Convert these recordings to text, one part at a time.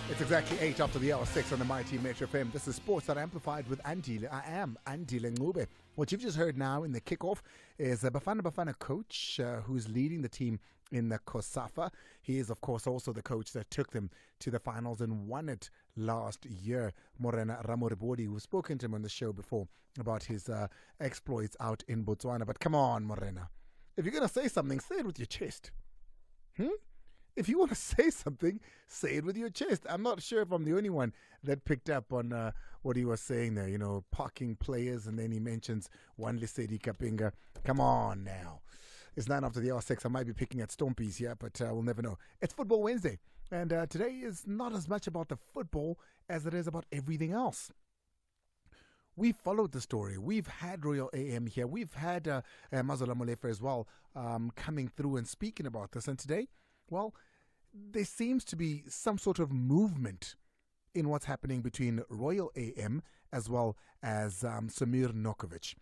It's exactly 8 after the hour, 6 on the Mighty Metro FM. This is Sports that Amplified with Andile. I am Andile Ncube. What you've just heard now in the kickoff is a Bafana coach who's leading the team in the COSAFA. He is, of course, also the coach that took them to the finals and won it last year. Morena Ramoribodi, who's spoken to him on the show before about his exploits out in Botswana. But come on, Morena. If you're going to say something, say it with your chest. If you want to say something, say it with your chest. I'm not sure if I'm the only one that picked up on what he was saying there, parking players, and then he mentions one Lisedi Kapinga. Come on now. It's 9 after the hour 6. I might be picking at Stompies here, but we'll never know. It's Football Wednesday, and today is not as much about the football as it is about everything else. We've followed the story. We've had Royal AM here. We've had Mazola Molefe as well coming through and speaking about this. And today, well, there seems to be some sort of movement in what's happening between Royal AM as well as Samir Nurkovic.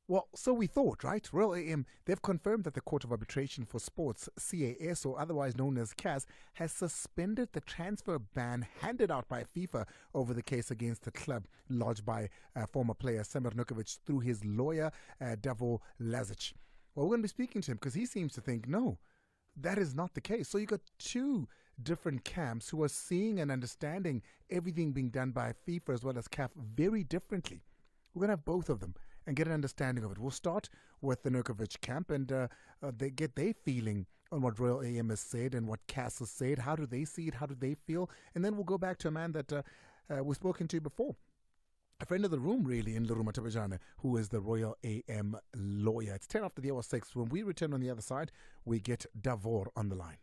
Well, so we thought, right? Royal AM, they've confirmed that the Court of Arbitration for Sports, C.A.S, or otherwise known as C.A.S, has suspended the transfer ban handed out by FIFA over the case against the club lodged by former player Samir Nurkovic through his lawyer, Davor Lazic. Well, we're going to be speaking to him because he seems to think, no, that is not the case. So you got two different camps who are seeing and understanding everything being done by FIFA as well as CAF very differently. We're going to have both of them and get an understanding of it. We'll start with the Nurkovic camp and they get their feeling on what Royal AM has said and what CAS has said. How do they see it? How do they feel? And then we'll go back to a man that we've spoken to before. A friend of the room, really, in Luruma Tabajana, who is the Royal AM lawyer. It's 10 after the hour 6. When we return on the other side, we get Davor on the line.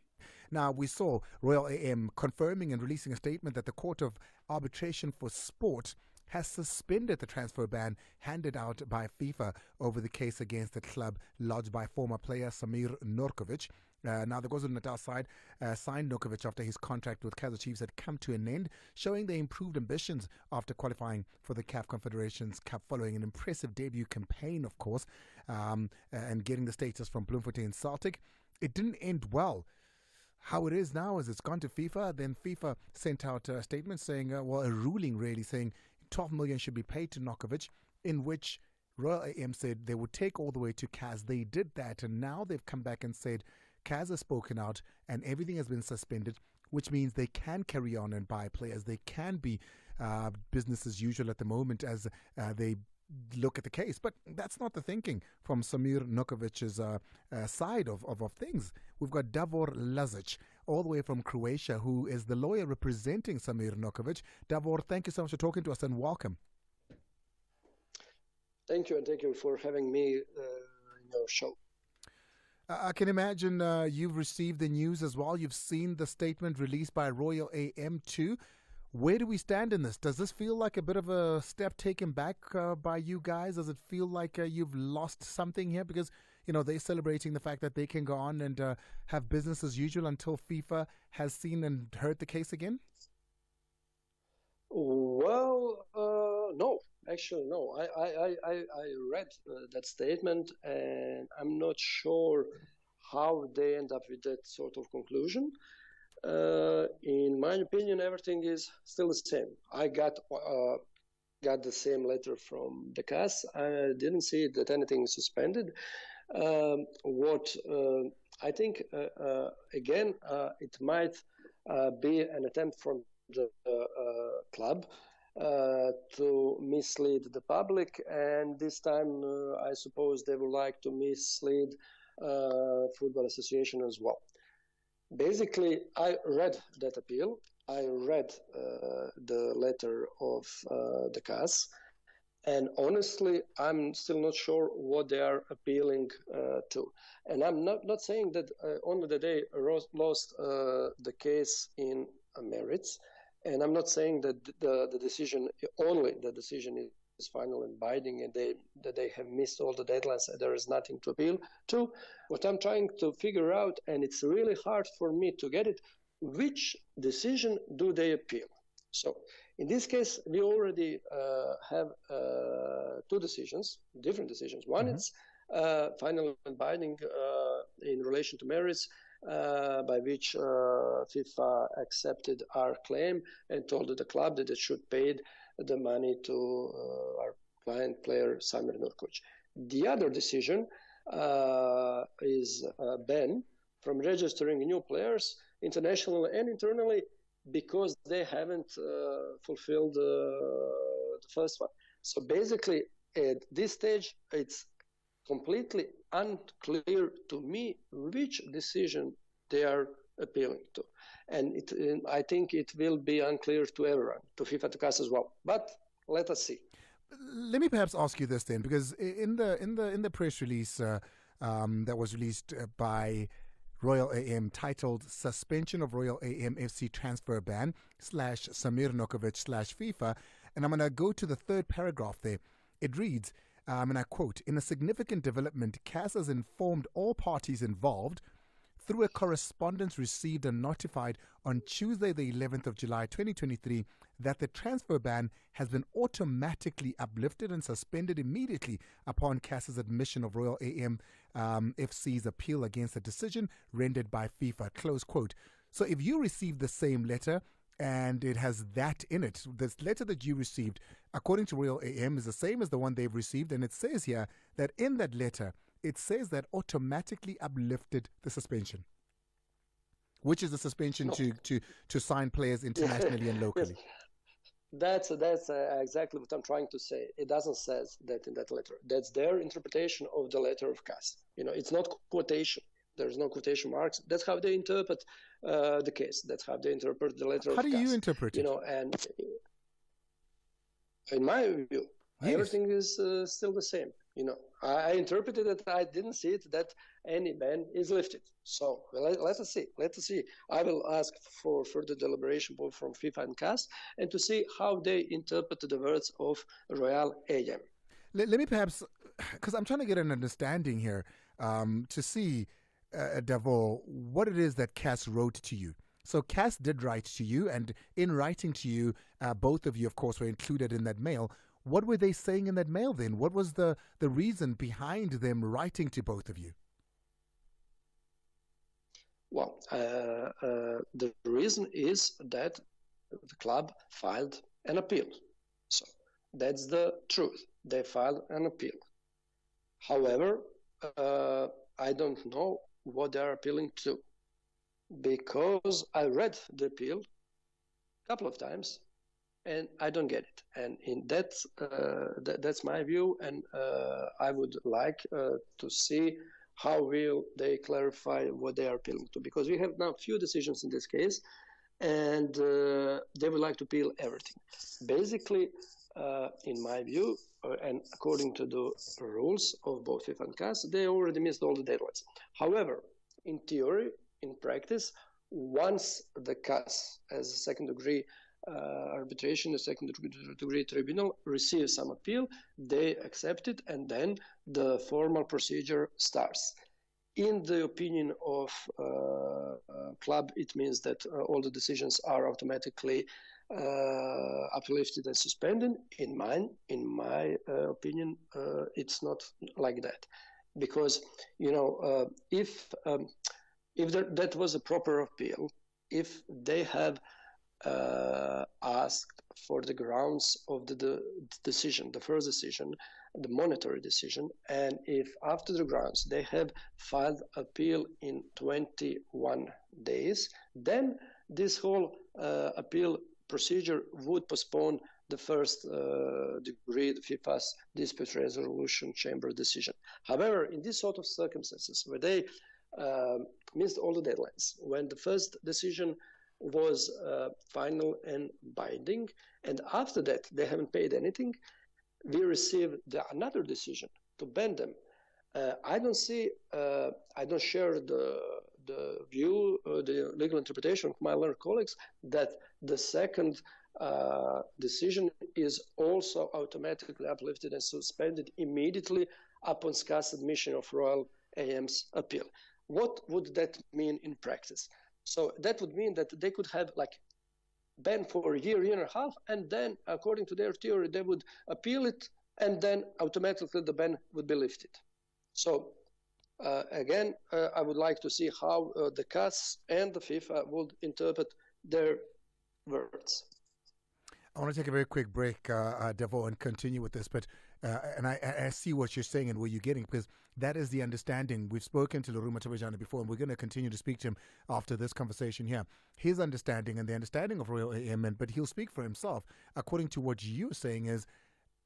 Now, we saw Royal AM confirming and releasing a statement that the Court of Arbitration for Sport has suspended the transfer ban handed out by FIFA over the case against the club lodged by former player Samir Nurkovic. Now, the KwaZulu-Natal side signed Nurkovic after his contract with Kaizer Chiefs had come to an end, showing their improved ambitions after qualifying for the CAF Confederations Cup following an impressive debut campaign, of course, and getting the status from Bloemfontein Celtic. It didn't end well. How it is now is it's gone to FIFA. Then FIFA sent out a statement saying, a ruling really saying 12 million should be paid to Nurkovic, in which Royal AM said they would take all the way to CAS. They did that, and now they've come back and said CAS has spoken out and everything has been suspended, which means they can carry on and buy players. They can be business as usual at the moment as they look at the case. But that's not the thinking from Samir Nurkovic's side of things. We've got Davor Lazic, all the way from Croatia, who is the lawyer representing Samir Nurkovic. Davor, thank you so much for talking to us and welcome. Thank you, and thank you for having me in your show. I can imagine you've received the news as well. You've seen the statement released by Royal AM too. Where do we stand in this? Does this feel like a bit of a step taken back by you guys? Does it feel like you've lost something here? Because, they're celebrating the fact that they can go on and have business as usual until FIFA has seen and heard the case again? Well, no, actually, no. I read that statement, and I'm not sure how they end up with that sort of conclusion. In my opinion, everything is still the same. I got the same letter from the CAS. I didn't see that anything is suspended. What I think, again, it might be an attempt from the club to mislead the public, and this time I suppose they would like to mislead Football Association as well. Basically, I read that appeal. I read the letter of the CAS, and honestly, I'm still not sure what they are appealing to. And I'm not saying that only that they lost the case in merits, and I'm not saying that the decision is final and binding, and that they have missed all the deadlines and there is nothing to appeal to. What I'm trying to figure out, and it's really hard for me to get it, which decision do they appeal? So in this case, we already have two decisions, different decisions. One is final and binding in relation to merits, by which FIFA accepted our claim and told the club that it should pay the money to our client player Samir Nurkovic. The other decision is ban from registering new players internationally and internally because they haven't fulfilled the first one. So basically, at this stage, it's completely unclear to me which decision they are appealing to. And I think it will be unclear to everyone, to FIFA, to CAS as well. But let us see. Let me perhaps ask you this then, because in the press release that was released by Royal AM titled "Suspension of Royal AM FC Transfer Ban / Samir Nurkovic / FIFA," and I'm going to go to the third paragraph there. It reads, and I quote, "In a significant development, CAS has informed all parties involved through a correspondence received and notified on Tuesday, the 11th of July, 2023, that the transfer ban has been automatically uplifted and suspended immediately upon CAS's admission of Royal AM FC's appeal against the decision rendered by FIFA," close quote. So if you received the same letter and it has that in it, this letter that you received, according to Royal AM, is the same as the one they've received, and it says here that in that letter, it says that automatically uplifted the suspension, which is the suspension to sign players internationally and locally. Yes. That's exactly what I'm trying to say. It doesn't say that in that letter. That's their interpretation of the letter of CAS. It's not quotation. There's no quotation marks. That's how they interpret the case. That's how they interpret the letter of CAS. How do you interpret it? And in my view, yes, everything is still the same. I interpreted it. I didn't see it that any ban is lifted. So let us see. Let us see. I will ask for further deliberation both from FIFA and CAS and to see how they interpret the words of Royal AM. Let me perhaps, because I'm trying to get an understanding here to see, Davor, what it is that CAS wrote to you. So CAS did write to you, and in writing to you, both of you, of course, were included in that mail. What were they saying in that mail then? What was the reason behind them writing to both of you? Well, the reason is that the club filed an appeal. So that's the truth. They filed an appeal. However, I don't know what they are appealing to, because I read the appeal a couple of times and I don't get it. And that's my view, and I would like to see how will they clarify what they are appealing to, because we have now few decisions in this case, and they would like to appeal everything. Basically, in my view, and according to the rules of both FIFA and CAS, they already missed all the deadlines. However, in theory, in practice, once the CAS as a second-degree arbitration, a second-degree tribunal receives some appeal, they accept it, and then the formal procedure starts. In the opinion of club, it means that all the decisions are automatically uplifted and suspended. In my opinion, it's not like that, because if that was a proper appeal, if they have asked for the grounds of the decision, the first decision, the monetary decision, and if after the grounds they have filed appeal in 21 days, then this whole appeal procedure would postpone the first degree, the FIFA's dispute resolution chamber decision. However, in these sort of circumstances where they missed all the deadlines, when the first decision was final and binding, and after that they haven't paid anything, we received another decision to ban them. I don't share the view, the legal interpretation of my learned colleagues that the second decision is also automatically uplifted and suspended immediately upon CAS admission of Royal AM's appeal. What would that mean in practice? So that would mean that they could have ban for a year and a half, and then according to their theory, they would appeal it, and then automatically the ban would be lifted. So Again, I would like to see how the CAS and the FIFA would interpret their words. I want to take a very quick break, Devo, and continue with this. But and I see what you're saying and where you're getting, because that is the understanding. We've spoken to Loruma Tabajana before, and we're going to continue to speak to him after this conversation here. His understanding and the understanding of Royal AM, but he'll speak for himself. According to what you're saying, is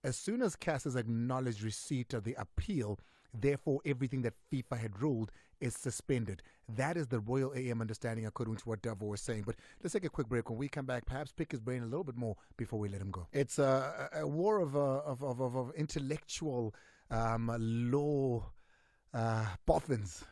as soon as CAS has acknowledged receipt of the appeal, therefore everything that FIFA had ruled is suspended. That is the Royal AM understanding, according to what Davo was saying. But let's take a quick break. When we come back, perhaps pick his brain a little bit more before we let him go. It's a war of intellectual law boffins.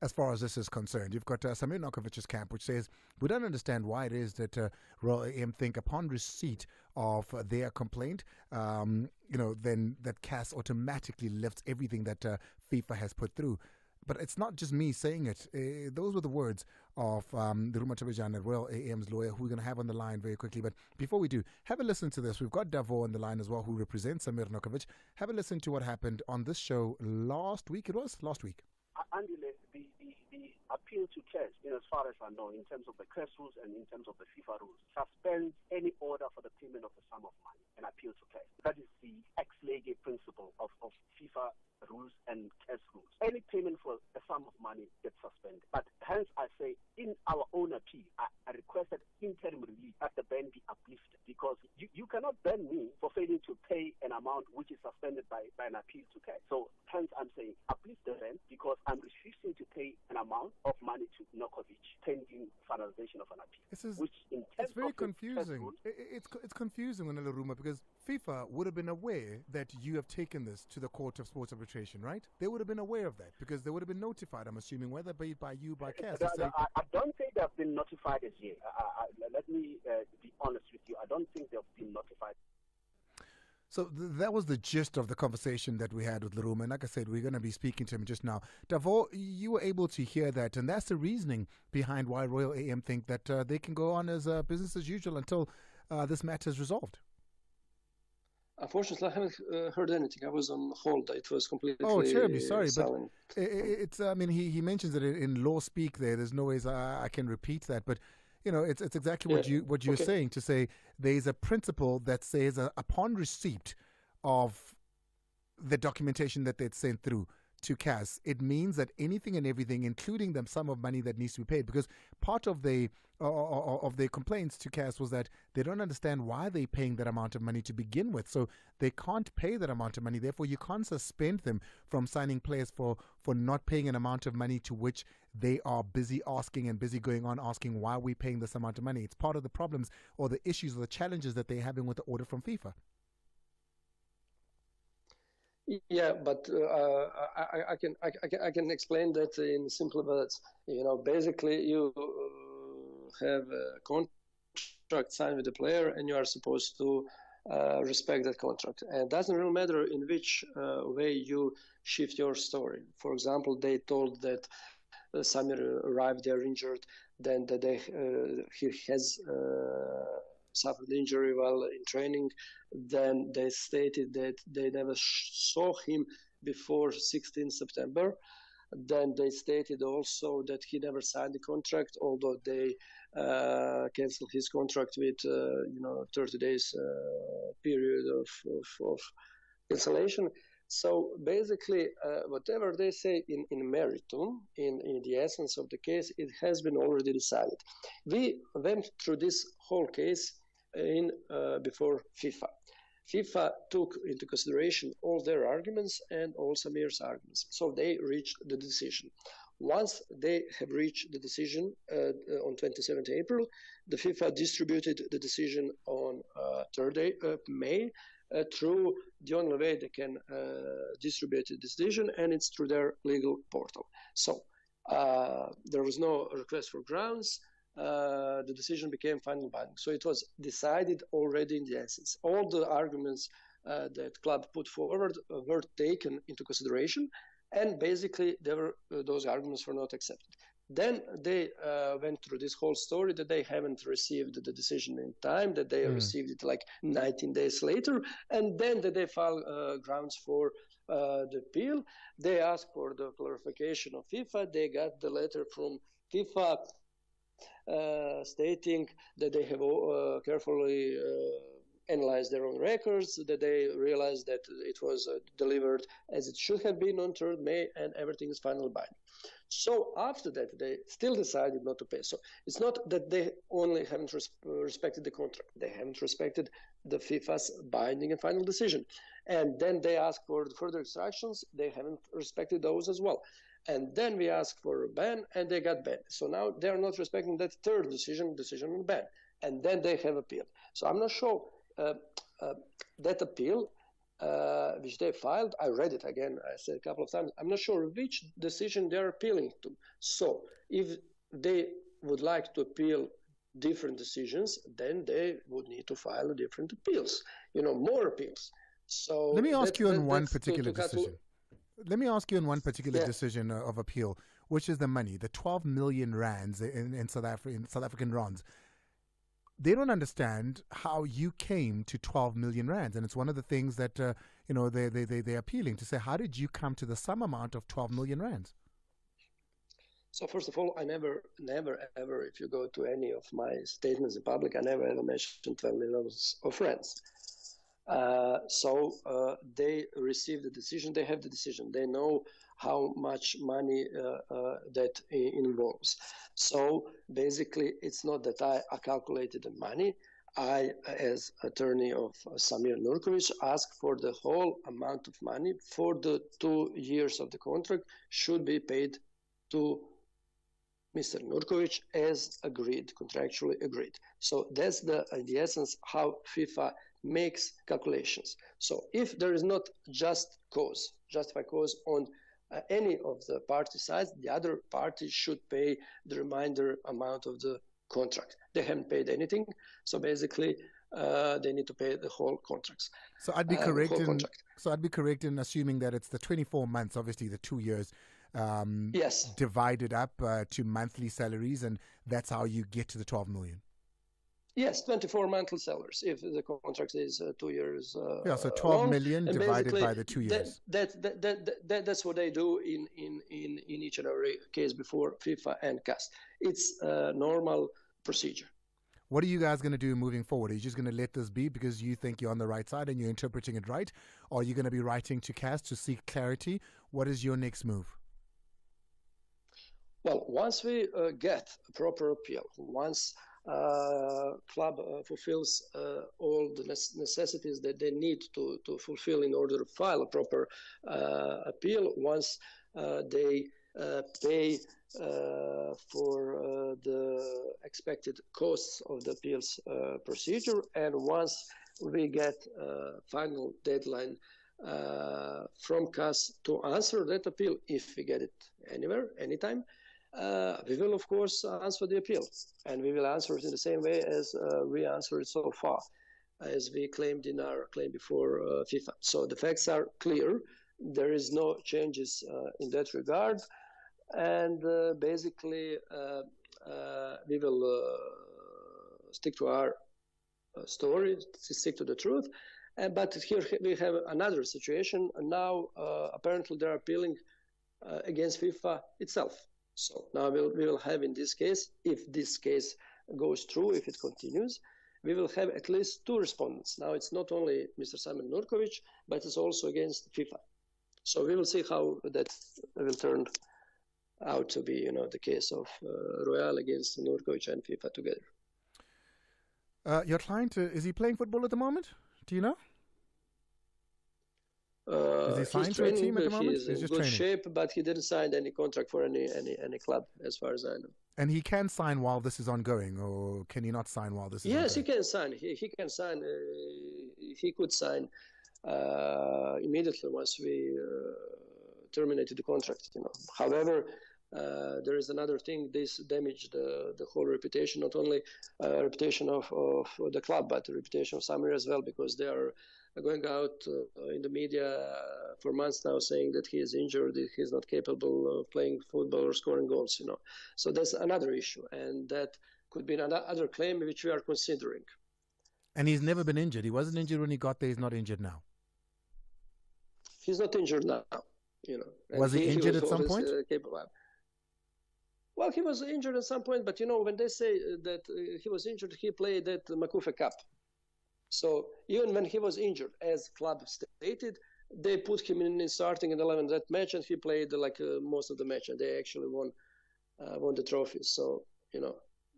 As far as this is concerned, you've got Samir Nurkovic's camp, which says we don't understand why it is that Royal AM think upon receipt of their complaint, then that CAS automatically lifts everything that FIFA has put through. But it's not just me saying it. Those were the words of the Ruma Tabajana, Royal AM's lawyer, who we're going to have on the line very quickly. But before we do, have a listen to this. We've got Davo on the line as well, who represents Samir Nurkovic. Have a listen to what happened on this show last week. It was last week. Andile, the appeal to C.A.S, as far as I know, in terms of the C.A.S rules and in terms of the FIFA rules, suspends any order for the payment of a sum of money and appeal to C.A.S. That is the ex lege principle of FIFA rules and C.A.S rules. Any payment for a sum of money gets suspended. But hence I say, in our own appeal, I requested interim relief that the ban be uplifted, because you cannot ban me for failing to pay an amount which is suspended by an appeal to C.A.S. So hence I'm saying uplift the ban, because I'm refusing to pay an amount of money to Nurkovic pending finalization of an appeal. It's very confusing. It's confusing, Wanela Ruma, because FIFA would have been aware that you have taken this to the Court of Sports Arbitration, right? They would have been aware of that, because they would have been notified, I'm assuming, whether by you, by C.A.S. I don't think they have been notified as yet. Let me be honest with you. I don't think they've been notified. So that was the gist of the conversation that we had with Laruma. And like I said, we're going to be speaking to him just now. Davo, you were able to hear that, and that's the reasoning behind why Royal AM think that they can go on as business as usual until this matter is resolved. Unfortunately, I haven't heard anything. I was on hold. It was completely terribly sorry, silent. But it's. I mean, he mentions it in law speak. There's no ways I can repeat that, but. It's exactly what you're saying, to say there's a principle that says upon receipt of the documentation that they'd sent through to C.A.S, it means that anything and everything, including the sum of money that needs to be paid, because part of their complaints to C.A.S was that they don't understand why they're paying that amount of money to begin with. So they can't pay that amount of money. Therefore, you can't suspend them from signing players for not paying an amount of money to which they are busy asking and busy going on asking why we're paying this amount of money. It's part of the problems or the issues or the challenges that they're having with the order from FIFA. Yeah, but I can explain that in simple words. Basically, you have a contract signed with the player, and you are supposed to respect that contract. And it doesn't really matter in which way you shift your story. For example, they told that Samir arrived there injured, then that he has suffered injury while in training. Then they stated that they never saw him before 16 September. Then they stated also that he never signed the contract, although they canceled his contract with 30 days period of cancellation. So basically, whatever they say in meritum, in the essence of the case, it has been already decided. We went through this whole case before FIFA. FIFA took into consideration all their arguments and all Samir's arguments. So they reached the decision. Once they have reached the decision on 27th April, the FIFA distributed the decision on 3rd May through the only way they can distribute the decision, and it's through their legal portal. So there was no request for grounds. The decision became final binding. So it was decided already in the essence. All the arguments that club put forward were taken into consideration, and basically those arguments were not accepted. Then they went through this whole story that they haven't received the decision in time, that they received it like 19 days later, and then that they filed grounds for the appeal. They asked for the clarification of FIFA. They got the letter from FIFA stating that they have carefully analyzed their own records, that they realized that it was delivered as it should have been on 3rd May, and everything is finally binding. So after that, they still decided not to pay. So it's not that they only haven't respected the contract. They haven't respected the FIFA's binding and final decision. And then they asked for further instructions. They haven't respected those as well. And then we asked for a ban, and they got banned. So now they are not respecting that third decision on ban. And then they have appealed. So I'm not sure that appeal which they filed, I read it again, I said a couple of times, I'm not sure which decision they're appealing to. So if they would like to appeal different decisions, then they would need to file different appeals, more appeals. So let me ask you on one particular decision. Let me ask you on one particular decision of appeal, which is the money, the 12 million rands in South African rands. They don't understand how you came to 12 million rands. And it's one of the things that, they're appealing to say, how did you come to the sum amount of 12 million rands? So first of all, I never, ever, if you go to any of my statements in public, I never ever mentioned 12 million of rands. So they received the decision, they have the decision, they know how much money that involves. So basically, it's not that I calculated the money. I, as attorney of Samir Nurkovic, asked for the whole amount of money for the 2 years of the contract should be paid to Mr. Nurkovic as agreed, contractually agreed. So that's the essence how FIFA makes calculations. So if there is not justified cause on any of the party sides, the other party should pay the remainder amount of the contract. They haven't paid anything, so basically they need to pay the whole contracts. So I'd be correct in assuming that it's the 24 months, obviously the 2 years, yes, divided up to monthly salaries, and that's how you get to the 12 million. Yes, 24 monthly salaries if the contract is 2 years. So 12 million divided by the 2 years. That's what they do in each and every case before FIFA and C.A.S. It's a normal procedure. What are you guys going to do moving forward? Are you just going to let this be because you think you're on the right side and you're interpreting it right? Or are you going to be writing to C.A.S to seek clarity? What is your next move? Well, once we get a proper appeal, once club fulfills all the necessities that they need to fulfill in order to file a proper appeal, once they pay for the expected costs of the appeals procedure, and once we get a final deadline from C.A.S to answer that appeal, if we get it anywhere, anytime, we will, of course, answer the appeal, and we will answer it in the same way as we answered so far, as we claimed in our claim before FIFA. So the facts are clear. There is no changes in that regard, and basically we will stick to our story, stick to the truth. But here we have another situation, and now apparently they are appealing against FIFA itself. So now we will have in this case, if this case goes through, if it continues, we will have at least 2 respondents. Now it's not only Mr. Samir Nurkovic, but it's also against FIFA. So we will see how that will turn out to be, the case of Royal against Nurkovic and FIFA together. Your client, is he playing football at the moment? Do you know? Is he signed to a team at the moment? He's in good shape, but he didn't sign any contract for any club, as far as I know. And he can sign while this is ongoing, or can he not sign while this is ongoing? Yes, he can sign. He can sign. He could sign immediately once we terminated the contract. However, there is another thing. This damaged the whole reputation, not only reputation of the club, but the reputation of Samir as well, because they are going out in the media for months now saying that he is injured, that he is not capable of playing football or scoring goals. So that's another issue, and that could be another claim which we are considering. And he's never been injured. He wasn't injured when he got there. He's not injured now. He's not injured now, you know. And Was he injured was at some always, point? capable. Well, he was injured at some point, but you know, when they say that he was injured, he played at the Makufe Cup. So even when he was injured, as club stated, they put him in starting in 11 that match, and he played most of the match, and they actually won the trophy. So you know,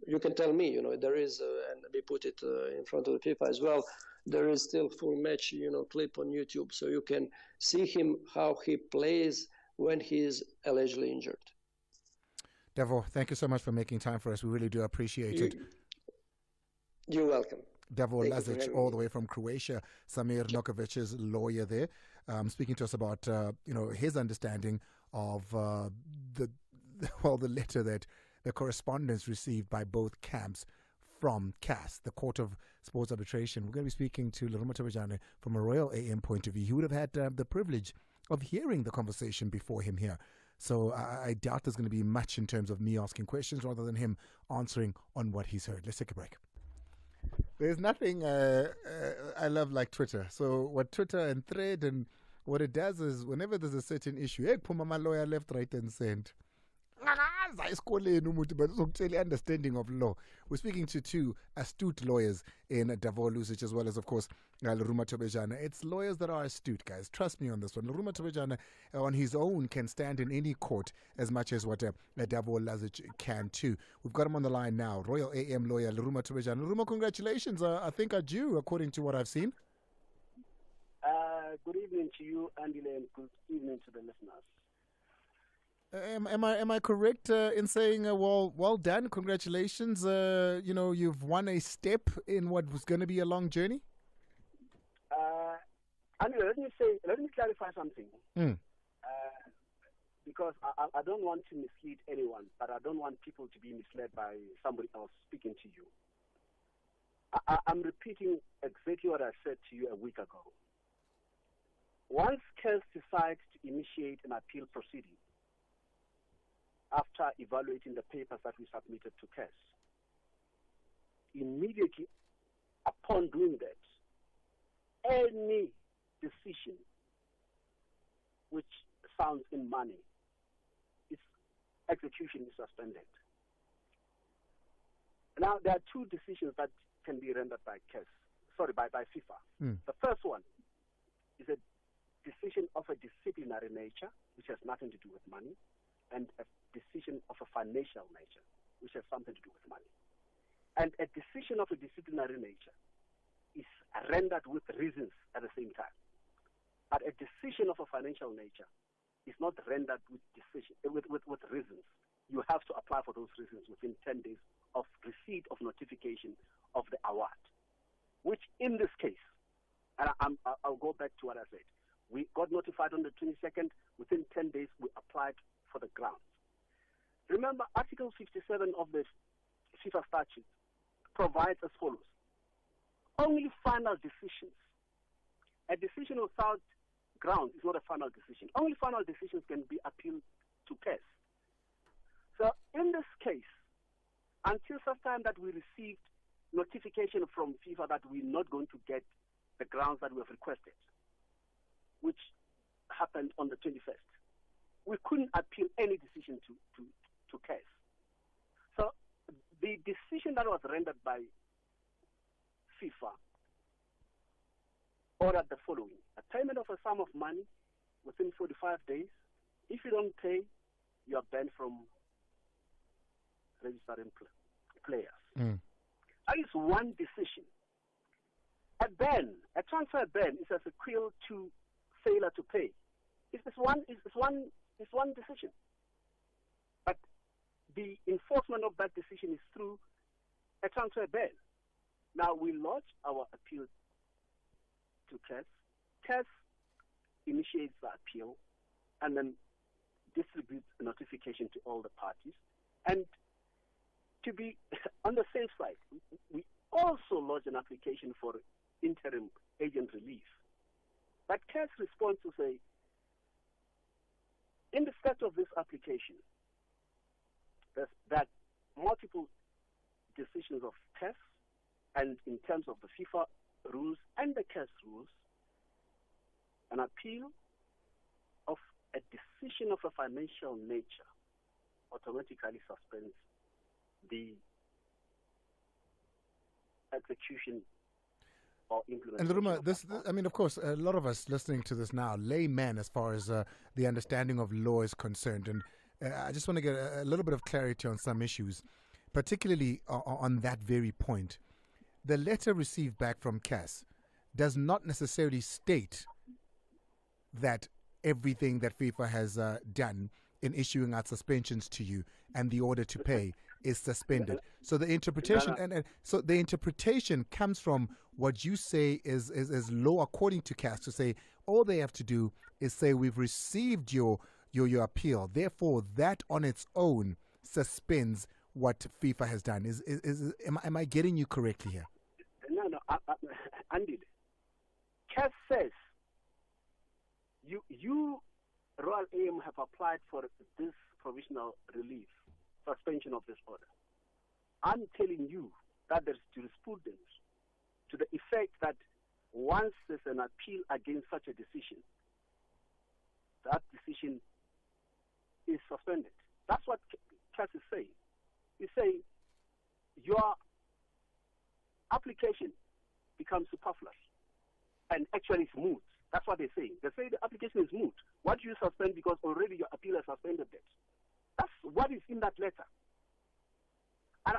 you can tell me, you know, there is, and we put it in front of the FIFA as well. There is still full match, you know, clip on YouTube, so you can see him how he plays when he is allegedly injured. Devo, thank you so much for making time for us. We really do appreciate it. You're welcome. Devo Lazic, all the way from Croatia. Samir Nurkovic's lawyer there, speaking to us about his understanding of the letter that the correspondence received by both camps from C.A.S, the Court of Sports Arbitration. We're going to be speaking to Leruma Tobejane from a Royal AM point of view. He would have had the privilege of hearing the conversation before him here. So I doubt there's going to be much in terms of me asking questions rather than him answering on what he's heard. Let's take a break. There's nothing I love like Twitter. So what Twitter and Thread and what it does is whenever there's a certain issue, hey, put my lawyer left, right, and center. Understanding of law. We're speaking to two astute lawyers in Davo Lusic as well as, of course, Leruma Tobejane. It's lawyers that are astute, guys. Trust me on this one. Leruma Tobejane on his own can stand in any court as much as what Davo Lusic can too. We've got him on the line now. Royal AM lawyer Leruma Tobejane. Leruma, congratulations. I think are due according to what I've seen. Good evening to you, Andile, and good evening to the listeners. Am I correct in saying well done, congratulations? You've won a step in what was going to be a long journey. Andile, let me clarify something. Because I don't want to mislead anyone, but I don't want people to be misled by somebody else speaking to you. I'm repeating exactly what I said to you a week ago. Once C.A.S decides to initiate an appeal proceeding, after evaluating the papers that we submitted to C.A.S, immediately upon doing that, any decision which sounds in money, its execution is suspended. Now, there are two decisions that can be rendered by FIFA. The first one is a decision of a disciplinary nature, which has nothing to do with money, and a decision of a financial nature, which has something to do with money. And a decision of a disciplinary nature is rendered with reasons at the same time. But a decision of a financial nature is not rendered with reasons. You have to apply for those reasons within 10 days of receipt of notification of the award, which in this case, and I'll go back to what I said, we got notified on the 22nd. Within 10 days, we applied for the grounds. Remember, Article 57 of the FIFA statute provides as follows. Only final decisions. A decision without grounds is not a final decision. Only final decisions can be appealed to C.A.S. So in this case, until such time that we received notification from FIFA that we're not going to get the grounds that we have requested, which happened on the 21st, we couldn't appeal any decision to C.A.S. So the decision that was rendered by FIFA ordered the following: a payment of a sum of money within 45 days. If you don't pay, you are banned from registering players. That is one decision. A transfer ban is as equal to failure to pay. It's one decision. But the enforcement of that decision is through a transfer ban. Now we lodge our appeal to C.A.S. C.A.S initiates the appeal and then distributes a notification to all the parties. And to be on the safe side, we also lodge an application for interim agent relief. But C.A.S responds to say, in respect of this application, that multiple decisions of C.A.S and in terms of the FIFA rules and the C.A.S rules, an appeal a decision of a financial nature automatically suspends the execution or implementation. And Luruma, I mean, of course, a lot of us listening to this now, laymen as far as the understanding of law is concerned, and I just want to get a little bit of clarity on some issues, particularly on that very point. The letter received back from C.A.S. does not necessarily state that everything that FIFA has done in issuing out suspensions to you and the order to pay is suspended. So the interpretation so the interpretation comes from what you say is law according to C.A.S. to say all they have to do is say we've received your appeal. Therefore, that on its own suspends what FIFA has done. Am I getting you correctly here? No, Andile. C.A.S. says you Royal AM have applied for this provisional relief, suspension of this order. I'm telling you that there's jurisprudence to the effect that once there's an appeal against such a decision, that decision is suspended. That's what C.A.S. is saying. He's saying your application becomes superfluous and actually it's moot. That's what they're saying. They say the application is moot. What do you suspend because already your appeal has suspended it? That's what is in that letter. And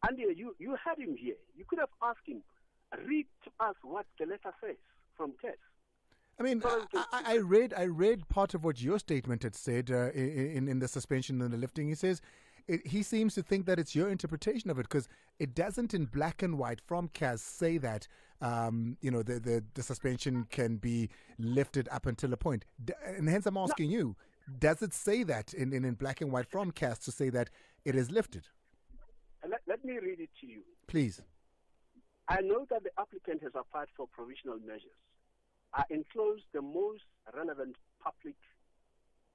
Andile, you had him here. You could have asked him, read to us what the letter says from C.A.S. I mean, I read part of what your statement had said in the suspension and the lifting. He says he seems to think that it's your interpretation of it because it doesn't in black and white from C.A.S. say that the suspension can be lifted up until a point. And hence I'm asking you, does it say that in black and white from C.A.S. to say that it is lifted? Let me read it to you. Please. I know that the applicant has applied for provisional measures. I enclose the most relevant public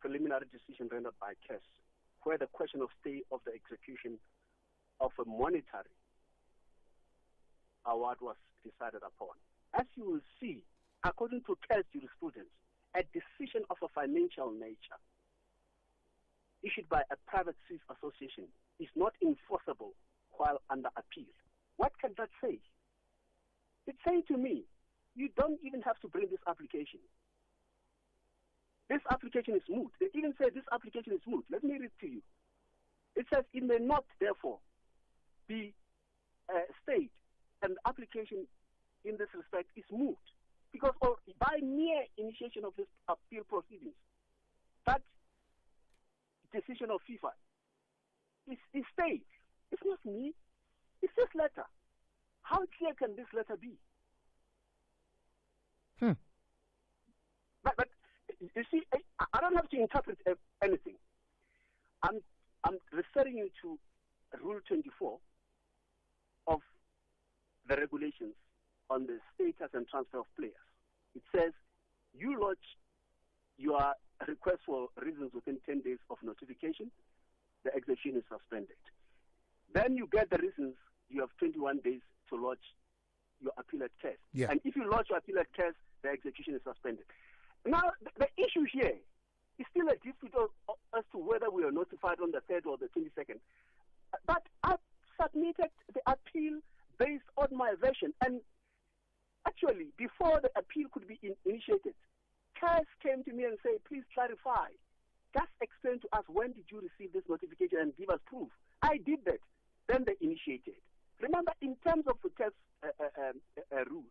preliminary decision rendered by C.A.S. where the question of stay of the execution of a monetary award was decided upon. As you will see, according to C.A.S. jurisprudence, a decision of a financial nature issued by a private Swiss association is not enforceable while under appeal. What can that say? It's saying to me, you don't even have to bring this application. This application is moot. They even say this application is moot. Let me read to you. It says it may not, therefore, be stayed, and the application in this respect is moot. Because by mere initiation of this appeal proceedings, that decision of FIFA is stayed. It's not me. It's this letter. How clear can this letter be? But you see, I don't have to interpret anything. I'm referring you to Rule 24 of the regulations on the status and transfer of players. It says you lodge your request for reasons within 10 days of notification, the execution is suspended. Then you get the reasons, you have 21 days to lodge your appeal at C.A.S. Yeah. And if you lodge your appeal at C.A.S., the execution is suspended. Now, the issue here is still a dispute as to whether we are notified on the 3rd or the 22nd. But I submitted the appeal based on my version. And actually, before the appeal could be initiated, C.A.S. came to me and said, please clarify. Just explain to us when did you receive this notification and give us proof. I did that. Then they initiated. Remember, in terms of the C.A.S. rules,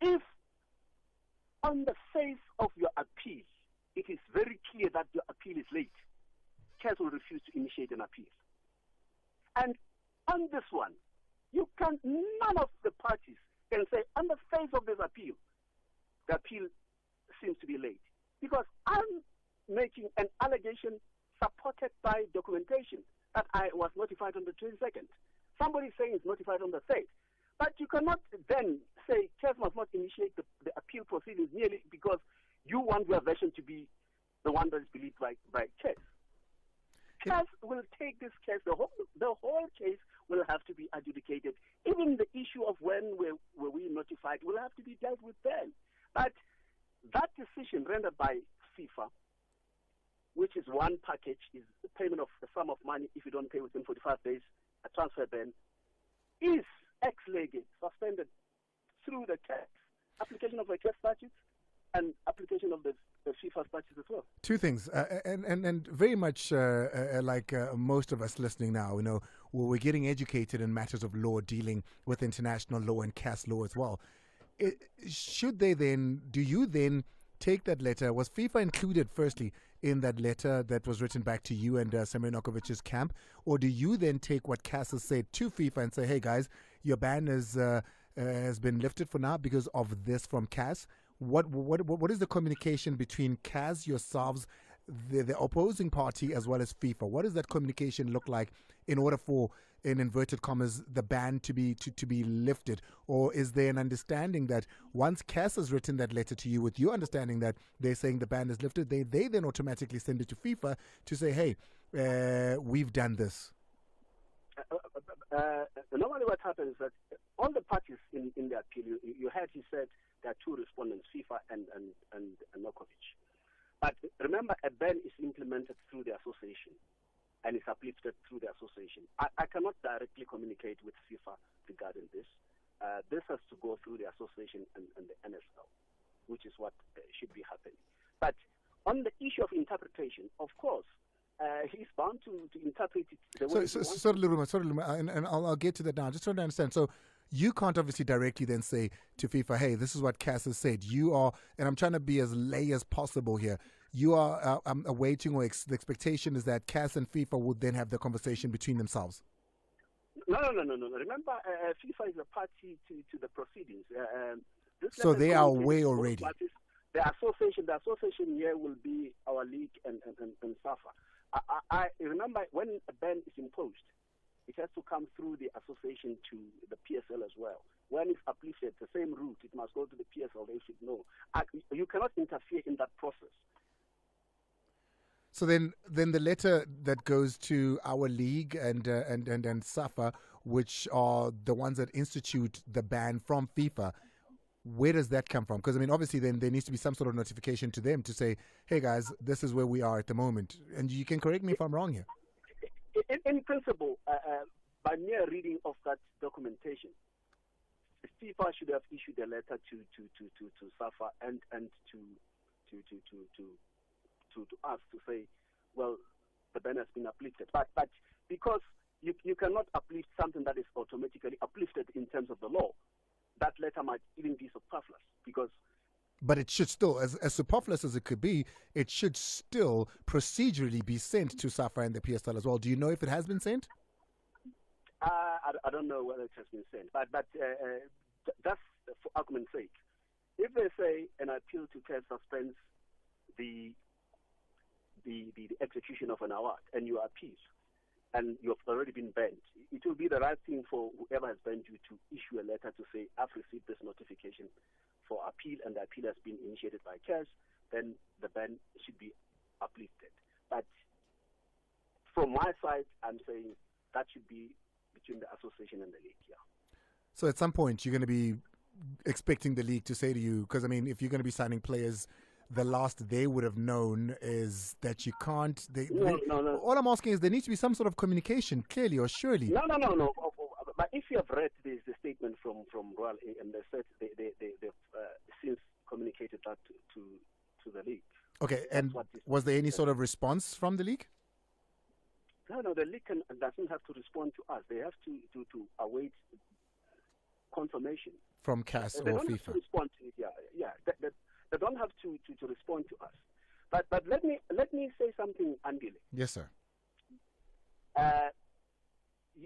if on the face of your appeal, it is very clear that your appeal is late, C.A.S. will refuse to initiate an appeal. And on this one, none of the parties can say, on the face of this appeal, the appeal seems to be late. Because I'm making an allegation supported by documentation that I was notified on the 22nd. Somebody saying it's notified on the 3rd. But you cannot then say C.A.S. must not initiate the appeal proceedings merely because you want your version to be the one that is believed by C.A.S. C.A.S. will take this case, the whole case will have to be adjudicated. Even the issue of when were we notified will have to be dealt with then. But that decision rendered by one package is the payment of a sum of money if you don't pay within 45 days, a transfer ban, is ex lege suspended through the CAS, application of the CAS statutes and application of the FIFA statutes as well. Two things, and very much like most of us listening now, we're getting educated in matters of law, dealing with international law and CAS law as well. Do you then take that letter? Was FIFA included, firstly, in that letter that was written back to you and Samir Nurkovic's camp? Or do you then take what CAS has said to FIFA and say, hey guys, your ban has been lifted for now because of this from CAS? What is the communication between CAS, yourselves, the opposing party, as well as FIFA? What does that communication look like in order for, in inverted commas, the ban to be lifted? Or is there an understanding that once CAS has written that letter to you with your understanding that they're saying the ban is lifted, they then automatically send it to FIFA to say, hey, we've done this? Normally what happens is that all the parties in the appeal, you heard he said there are two respondents, FIFA and Nurkovic. But remember, a ban is implemented through the association and is uplifted through the association. I cannot directly communicate with FIFA regarding this. This has to go through the association and the NSL, which is what should be happening. But on the issue of interpretation, of course, he's bound to interpret it the way he wants. And I'll get to that now. Just trying to understand. So you can't obviously directly then say to FIFA, hey, this is what CAS has said. You are, and I'm trying to be as lay as possible here, you are awaiting, or the expectation is that CAS and FIFA would then have the conversation between themselves. No. Remember, FIFA is a party to the proceedings. So they are aware already. The association here will be our league and SAFA. I remember when a ban is imposed, it has to come through the association to the PSL as well. When it's uplifted, the same route, it must go to the PSL. They should know. You cannot interfere in that process. So then the letter that goes to our league and SAFA, which are the ones that institute the ban from FIFA, where does that come from? Because, I mean, obviously then there needs to be some sort of notification to them to say, hey guys, this is where we are at the moment. And you can correct me if I'm wrong here. In principle, by mere reading of that documentation, FIFA should have issued a letter to SAFA and to us to say, well, the ban has been uplifted. But because you cannot uplift something that is automatically uplifted in terms of the law, that letter might even be superfluous because. But it should still, as superfluous as it could be, it should still procedurally be sent to SAFA and the PSL as well. Do you know if it has been sent? I don't know whether it has been sent, but that's for argument's sake. If they say an appeal to CAS suspends the execution of an award and you appeal and you have already been banned, it will be the right thing for whoever has banned you to issue a letter to say, I've received this notification for appeal and the appeal has been initiated by CAS, then the ban should be uplifted. But from my side, I'm saying that should be between the association and the league, yeah. So at some point, you're going to be expecting the league to say to you, because, I mean, if you're going to be signing players, the last they would have known is that you can't. No. All I'm asking is there needs to be some sort of communication, clearly or surely. No. But if you have read the statement from Royal AM, they said they've since communicated that to the league. Okay, and was there any sort of response from the league? No, the league doesn't have to respond to us. They have to await confirmation from CAS or they don't FIFA. Have to respond to it. Yeah. They don't have to respond to us. But let me say something, Andile. Yes, sir.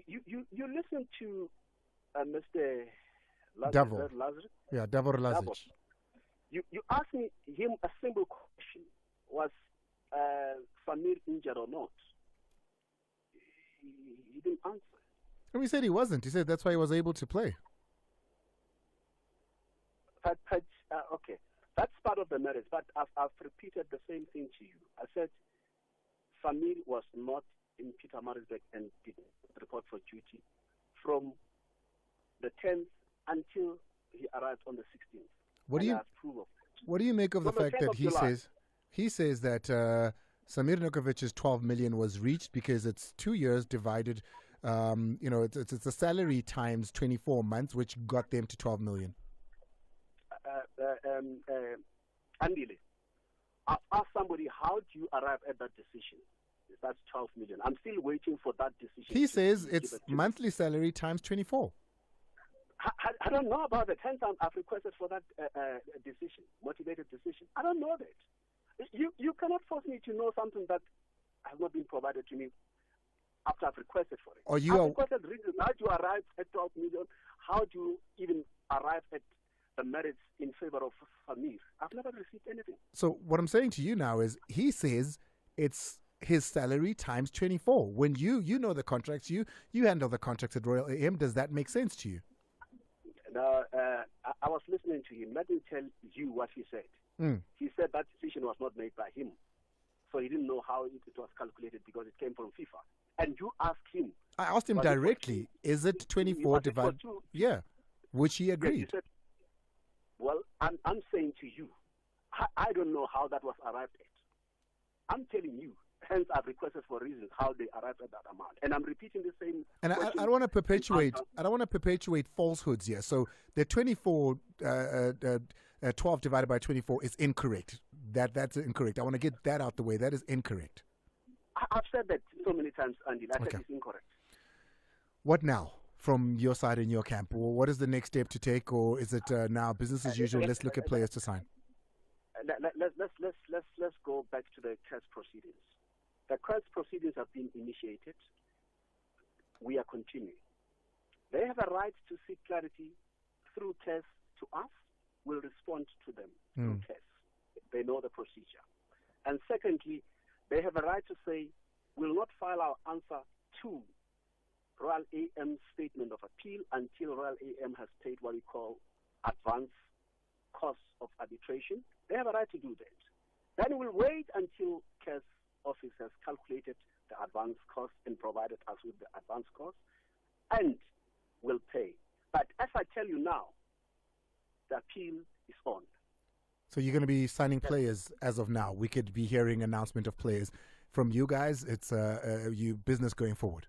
You listen to Mr. Davor. Lazarus? Yeah, Davor Lazic. You asked him a simple question: was Samir injured or not? He didn't answer. And we said he wasn't. He said that's why he was able to play. Okay, that's part of the merits. But I've repeated the same thing to you. I said Samir was not in Pietermaritzburg and did not report for duty from the 10th until he arrived on the 16th. What do you make of the fact that he says that Samir Nurkovic's 12 million was reached because it's 2 years divided. It's a salary times 24 months, which got them to 12 million. Andile, ask somebody, how do you arrive at that decision? That's 12 million. I'm still waiting for that decision. He says it's monthly salary times 24. I don't know about that. Hence, I've requested for that decision, motivated decision. I don't know that. You cannot force me to know something that has not been provided to me after I've requested for it. I've requested reasons. How do you arrive at 12 million? How do you even arrive at the merits in favor of Samir? I've never received anything. So what I'm saying to you now is he says it's his salary times 24. When you know the contracts, you handle the contracts at Royal AM. Does that make sense to you? No, I was listening to him. Let me tell you what he said. He said that decision was not made by him. So he didn't know how it was calculated because it came from FIFA. And you asked him. I asked him directly, is it 24 divided? Yeah, which he agreed. He said, well, I'm saying to you, I don't know how that was arrived at. I'm telling you. Hence, I've requested for reasons how they arrived at that amount, and I'm repeating the same. And I don't want to perpetuate. I don't want to perpetuate falsehoods here. So the 24, 12 divided by 24 is incorrect. That's incorrect. I want to get that out the way. That is incorrect. I've said that so many times, Andy. I said it's incorrect. What now? From your side in your camp, or what is the next step to take, or is it now business as usual? Let's look at players to sign. Let's go back to the C.A.S proceedings. The C.A.S proceedings have been initiated. We are continuing. They have a right to seek clarity through C.A.S to us. We'll respond to them through C.A.S. They know the procedure. And secondly, they have a right to say, we'll not file our answer to Royal AM statement of appeal until Royal AM has paid what we call advance costs of arbitration. They have a right to do that. Then we'll wait until C.A.S office has calculated the advance cost and provided us with the advance cost, and will pay. But as I tell you now, the appeal is on. So you're going to be signing players as of now. We could be hearing announcement of players from you guys. It's you business going forward.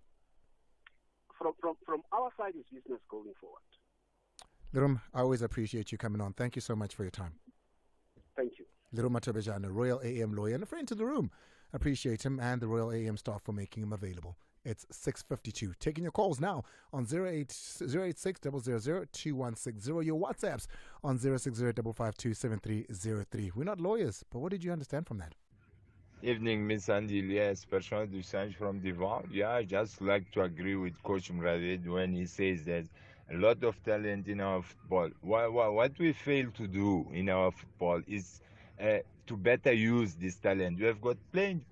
From our side, is business going forward. Lirum, I always appreciate you coming on. Thank you so much for your time. Thank you. Lirum Matabejana, Royal AM lawyer and a friend to the room. Appreciate him and the Royal AM staff for making him available. It's 6:52. Taking your calls now on 086 000 2160. Your WhatsApps on 060 552 7303. We're not lawyers, but what did you understand from that? Evening, Miss Andile. Yes, Persona Dusange from Divan. Yeah, I just like to agree with Coach Mraded when he says there's a lot of talent in our football. What we fail to do in our football is to better use this talent. We have got plenty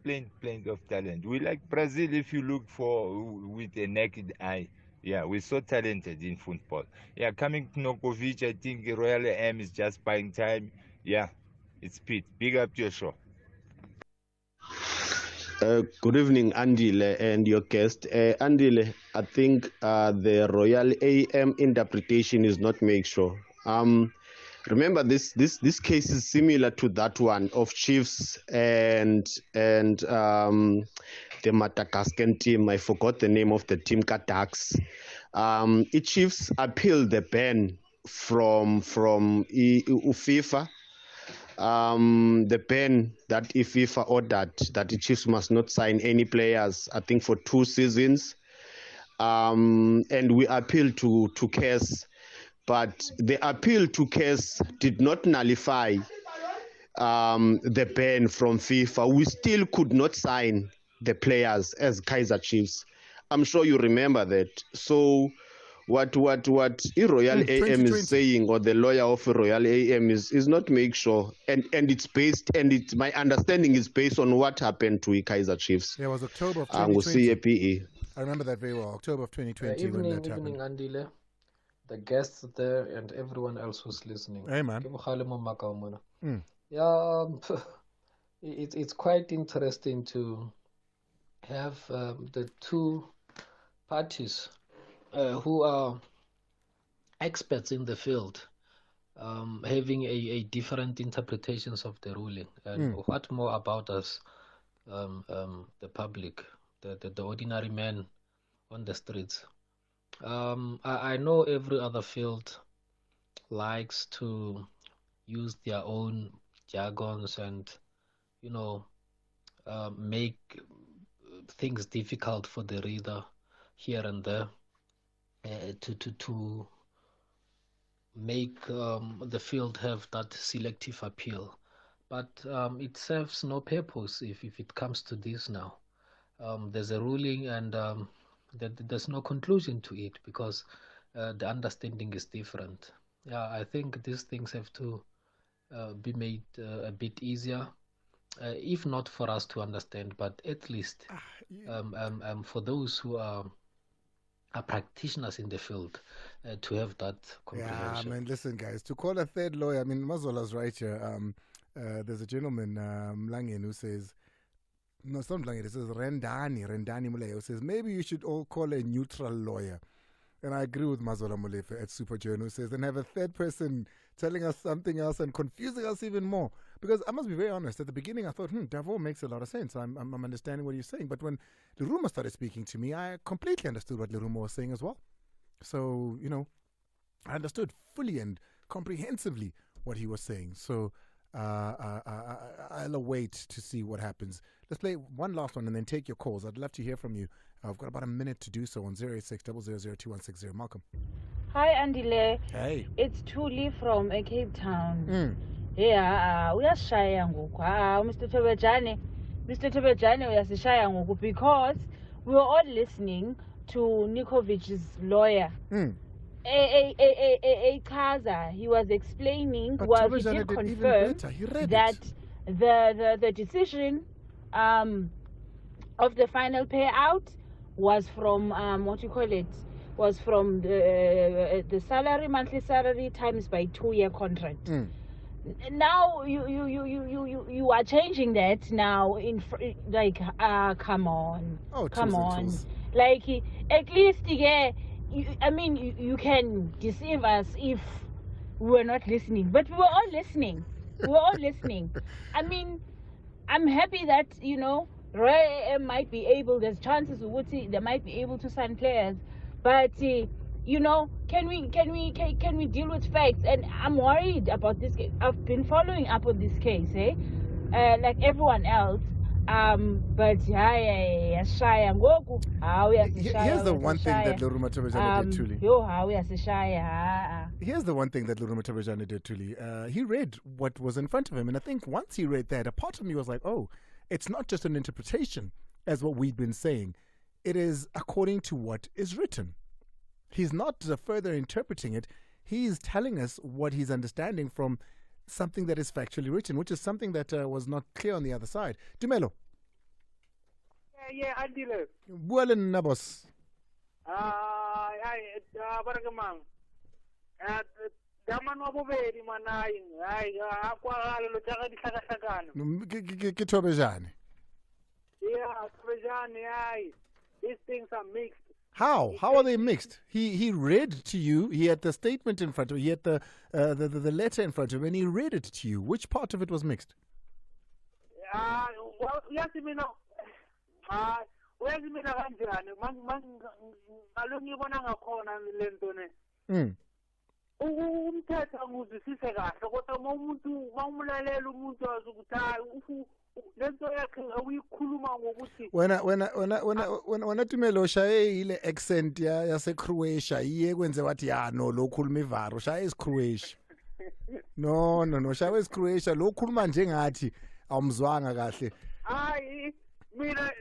of talent. We like Brazil if you look for with a naked eye. Yeah, we're so talented in football. Yeah, coming to Nurkovic, I think Royal AM is just buying time. Yeah, it's Pete. Big up to your show. Good evening, Andile and your guest. Andile, I think the Royal AM interpretation is not make sure. Remember, this case is similar to that one of Chiefs and the Madagascan team. I forgot the name of the team, Ducks. Chiefs appealed the ban from FIFA. The ban that FIFA ordered that the Chiefs must not sign any players, I think for 2 seasons. And we appealed to C.A.S, but the appeal to C.A.S did not nullify the ban from FIFA. We still could not sign the players as Kaizer Chiefs. I'm sure you remember that. So what Royal AM is saying, or the lawyer of Royal AM is not make sure, and it's based, and it's, my understanding is based on what happened to Kaizer Chiefs. Yeah, it was October of 2020. I remember that very well. October of 2020 when that happened. Evening, Andile, the guests there, and everyone else who's listening. Hey, man. Yeah, it's quite interesting to have the two parties who are experts in the field having a different interpretations of the ruling. And what more about us the public, the ordinary man on the streets. I know every other field likes to use their own jargons and, you know, make things difficult for the reader here and there, to make the field have that selective appeal. But it serves no purpose if it comes to this now. There's a ruling, and there's no conclusion to it because the understanding is different. Yeah, I think these things have to be made a bit easier, if not for us to understand, but at least for those who are practitioners in the field to have that comprehension. Yeah, man, listen, guys, to call a third lawyer, I mean, Mazola's right here. There's a gentleman, Mlangeni, who says, no, it's not Mlangeni, it says Rendani Muleo, who says, maybe you should all call a neutral lawyer. And I agree with Mazola Molefe at Super Journal, who says, and have a third person telling us something else and confusing us even more. Because I must be very honest, at the beginning I thought, Davao makes a lot of sense. I'm understanding what he's saying. But when Luruma started speaking to me, I completely understood what Luruma was saying as well. So, you know, I understood fully and comprehensively what he was saying. So I'll await to see what happens. Let's play one last one and then take your calls. I'd love to hear from you. I've got about a minute to do so on 086 0002160. Malcolm. Hi, Andile. Hey. It's Tuli from Cape Town. Yeah, uyasishaya ngoku. Mr. Tobejane, uyasishaya ngoku because we were all listening to Nurkovic's lawyer. Kaza, he was explaining, But well, he Tobejane did did confirm he read that it. the decision of the final payout was from was from the salary, monthly salary times by 2-year contract. Now you are changing that now like come on, come on, like at least I mean you can deceive us if we were not listening, but we were all listening. I mean, I'm happy that, you know, Royal AM might be able, there's chances they might be able to sign players, but you know, can we deal with facts? And I'm worried about this case. I've been following up on this case, like everyone else. But here's the one thing that Luruma Tobejane did, Tuli. Here's the one thing that Luruma Tobejane did, Tuli. He read what was in front of him, and I think once he read that, a part of me was like, oh, it's not just an interpretation, as what we've been saying. It is according to what is written. He's not further interpreting it. He's telling us what he's understanding from something that is factually written, which is something that was not clear on the other side. Dumelo. Yeah, Andile. Buale Nabos. Baragamang. Daman wabobedi manayin. Akwagalo lo tsaka dihlakahakana. Ke Tobejane. Yeah, Tobejane. These things are mixed. How are they mixed? He read to you. He had the statement in front of him. He had the letter in front of him, and he read it to you. Which part of it was mixed? Well, yes, you know. Where's me na kanjani? Malungibona ngakhona lento ne. Umthetho nguzwisise kahle kodwa umuntu mawumlalela umuntu azukuthi lento yakhe awuyikhuluma ngokuthi wena Tumelo shaye ile accent yase Croatia iye kwenze wathi no lo khuluma ivaro shaye isiCroatia. No shaye isiCroatia lo khuluma njengathi awumzwanga kahle. Hayi mina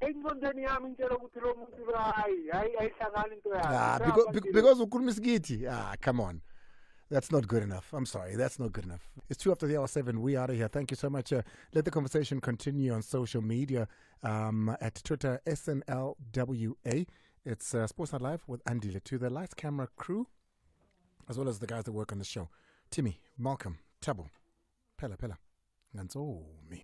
engqondweni yami intshela ukuthi lo muntu ayihlangana into yakhe. Because ukhuluma isikithi. Come on. That's not good enough. I'm sorry. That's not good enough. It's 2 after the hour 7. We out of here. Thank you so much. Let the conversation continue on social media. At Twitter, SNLWA. It's Sportsnet Live with Andile. To the lights, camera crew, as well as the guys that work on the show. Timmy, Malcolm, Tabo, Pella, Nganzomi.